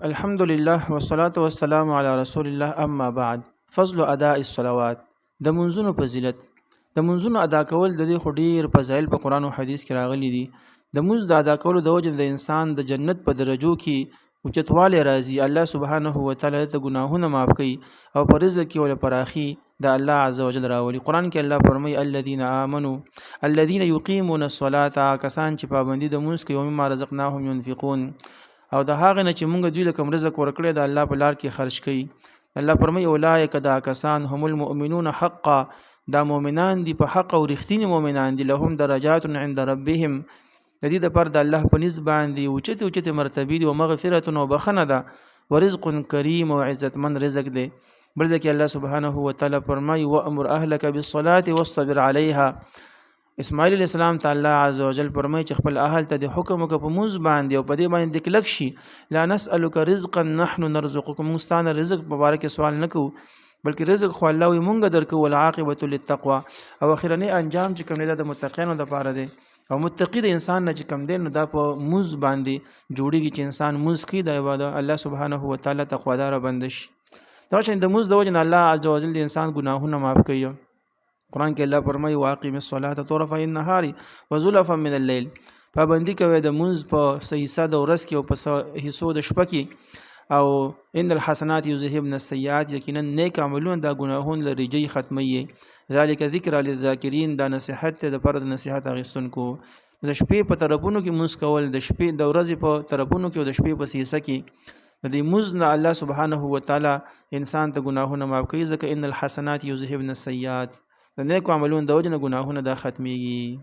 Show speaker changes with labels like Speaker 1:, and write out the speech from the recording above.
Speaker 1: الحمد لله والصلاة والسلام علی رسول الله اما بعد. فضل اداء الصلوات، د منځونو فضیلت. د منځونو ادا کول د دې خو ډیر فضایل په قرآن او حدیث کې راغلي دي. د منځ د ادا کولو د وجه د انسان د جنت په درجو کې اوچتوالی راځي. الله سبحانه و تعالی ته ګناهونه معاف کوي او په رزق کې ول پراخي د الله عز وجل راولي. قرآن کې الله فرمایي الذين آمنوا الذين يقيمون الصلاة، کسان چې پابندي د منځ کوي او مما رزقناهم ينفقون، او د هغه نه چې مونږ دوی له کوم رزق ورکړی د الله په لار کې خرج کړي. الله فرمایي اولئک دا کسان هم المؤمنون حقا، دا مؤمنان دي په حق او رښتینی مؤمنان دي. لهم درجات عند ربهم، د دې د پر د الله په نسبت باندې اوچته مرتبه دي او مغفرت او بخنه ده. ورزق کریم او عزتمن رزق دی. بل ځکه الله سبحانه و تعالی فرمایي وامر اهلک بالصلاه واصطبر عليها. اسماعیل علیہ السلام تعالی عز وجل فرمایي چې خپل اهل ته د حکم وکړه په موږ باندې او په دې باندې د کلک شي. لا نسألک رزقا نحن نرزقکم، مستانه رزق مبارک سوال نکو بلکې رزق خو الله وي مونږ درکو. والعاقبه للتقوى، او اخرنی انجام چې کوم دی د متقینو لپاره دی. او متقی د انسان نه چې کوم دی نو دا په موږ باندې جوړیږي چې انسان موږ کوي د عبادت الله سبحانه و تعالی تقوادار بندش. دا چې د موږ د وجه الله عز وجل د انسان ګناهونه معاف کوي. قرآن کې الله فرمایي واقیم الصلاة طرفي النهار وزلفا من الليل، پابندي کوي د منځ په صحیح د ورځ کې او په حصو د شپه کې. او ان الحسنات یذهبن السیئات، یقینا نیک عملونه دا ګناهون لريجي ختمي. ذالک ذکر للذاکرین، دا نصیحت د پر د نصیحت اغستونکو. د شپې په طرفونو کې منځ کول، د شپې د ورځې په طرفونو کې او د شپې په حصہ کې د دې منځ نه الله سبحانه و تعالی انسان ته ګناهونه معاف کوي. ځکه ان الحسنات یذهبن السیئات، د نیکو عملونو د وجه نه ګناهونه دا ختميږي.